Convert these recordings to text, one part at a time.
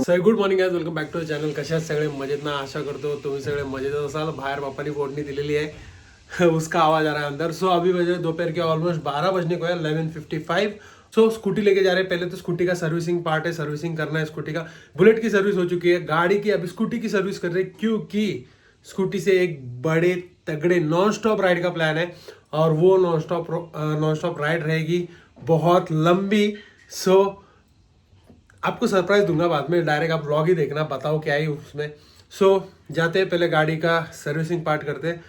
Sir good morning guys, welcome back to the channel. कशा सगळे मजेत ना? आशा करतो तुम्ही सगळे मजेत असाल. बाहर पापा ने फोड़नी दिल्ली है उसका आवाज आ रहा है अंदर. सो अभी बजे दोपहर के ऑलमोस्ट 12 बजने को है, 11:55. सो स्कूटी लेके जा रहे हैं. पहले तो स्कूटी का सर्विसिंग पार्ट है, सर्विसिंग करना है स्कूटी का. बुलेट की सर्विस हो चुकी है, गाड़ी की अभी स्कूटी की सर्विस कर रहे हैं क्योंकि स्कूटी से एक बड़े तगड़े नॉन स्टॉप राइड का प्लान है और वो नॉन स्टॉप राइड रहेगी बहुत लंबी. सो आपको सरप्राइज दूंगा बाद में, डायरेक्ट आप व्लॉग ही देखना, बताओ क्या ही उसमें. सो जाते हैं, पहले गाड़ी का सर्विसिंग पार्ट करते हैं.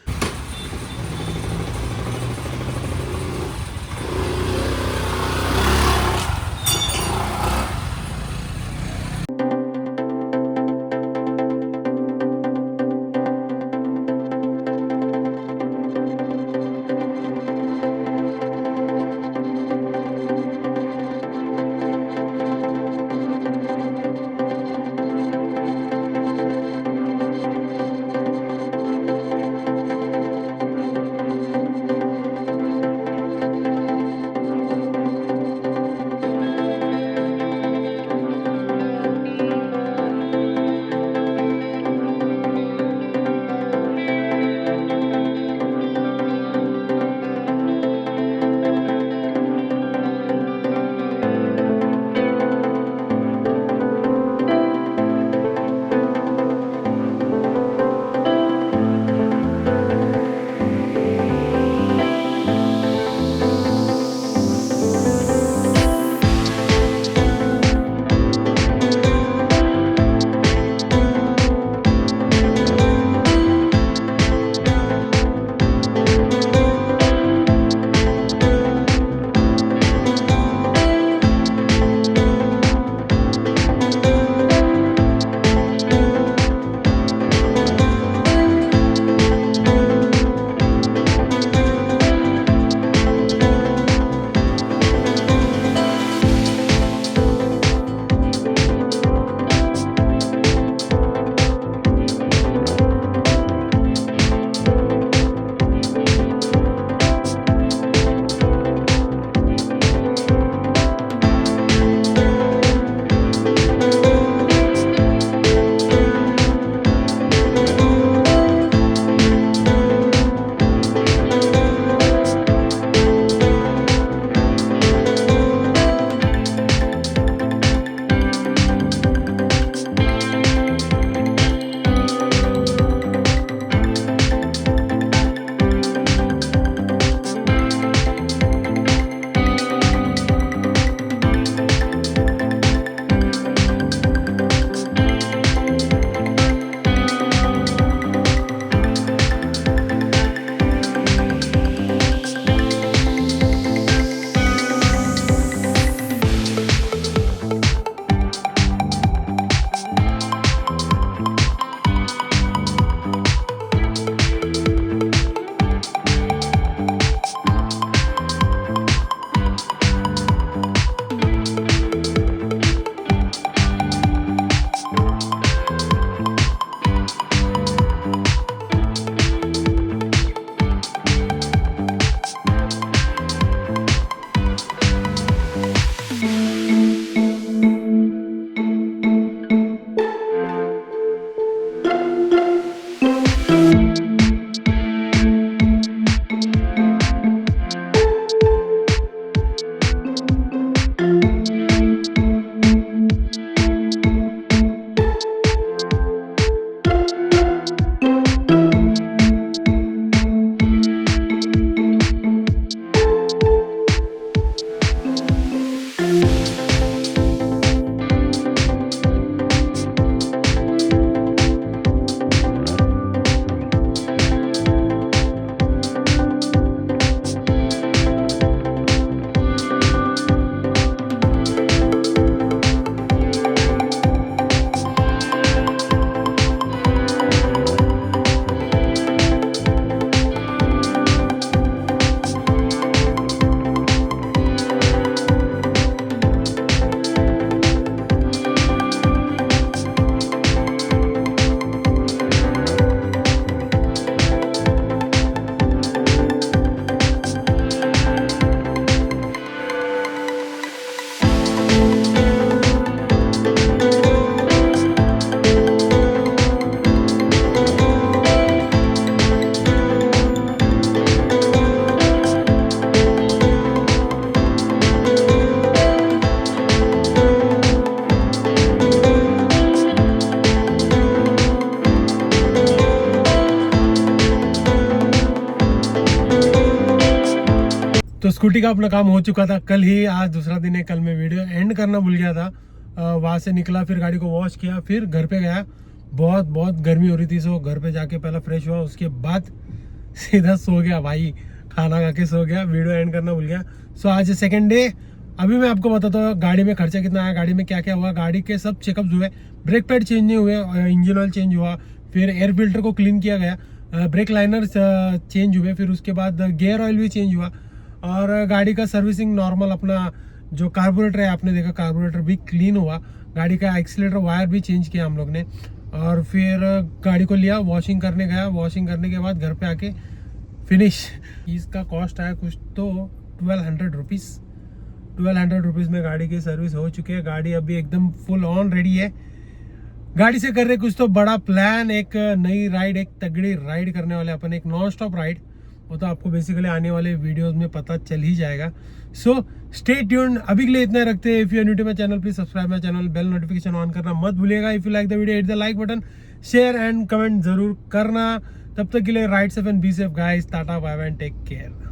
स्कूटी का अपना काम हो चुका था कल ही, आज दूसरा दिन है। कल मैं वीडियो एंड करना भूल गया था। वहाँ से निकला, फिर गाड़ी को वॉश किया, फिर घर पे गया। बहुत गर्मी हो रही थी, सो घर पे जाके पहला फ्रेश हुआ, उसके बाद सीधा सो गया भाई, खाना खा के सो गया। वीडियो एंड करना भूल गया। सो आज सेकंड डे। अभी मैं आपको बताता हूँ गाड़ी में खर्चा कितना आया, गाड़ी में क्या क्या हुआ। गाड़ी के सब चेकअप्स हुए, ब्रेक पैड चेंज नहीं हुए, इंजन ऑयल चेंज हुआ, फिर एयर फिल्टर को क्लीन किया गया, ब्रेक लाइनर चेंज हुए, फिर उसके बाद गियर ऑयल भी चेंज हुआ, और गाड़ी का सर्विसिंग नॉर्मल अपना जो कार्बोरेटर है, आपने देखा कार्बोरेटर भी क्लीन हुआ। गाड़ी का एक्सीलेटर वायर भी चेंज किया हम लोग ने, और फिर गाड़ी को लिया, वॉशिंग करने गया। वॉशिंग करने के बाद घर पे आके फिनिश। इसका कॉस्ट आया कुछ तो 1200 रुपीज़। 1200 रुपीज़ में गाड़ी की सर्विस हो चुकी है। गाड़ी अभी एकदम फुल ऑन रेडी है। गाड़ी से कर रहे कुछ तो बड़ा प्लान, एक नई राइड, एक तगड़ी राइड करने वाले अपन, एक नॉन स्टॉप राइड। वो तो आपको बेसिकली आने वाले वीडियोस में पता चल ही जाएगा। So stay tuned. अभी के लिए इतना रखते हैं। If you are new to my channel, please subscribe my channel, bell notification on करना मत भूलिएगा। If you like the video, hit the like button, share and comment जरूर करना। तब तक के लिए ride safe and be safe guys. Tata bye bye and take care.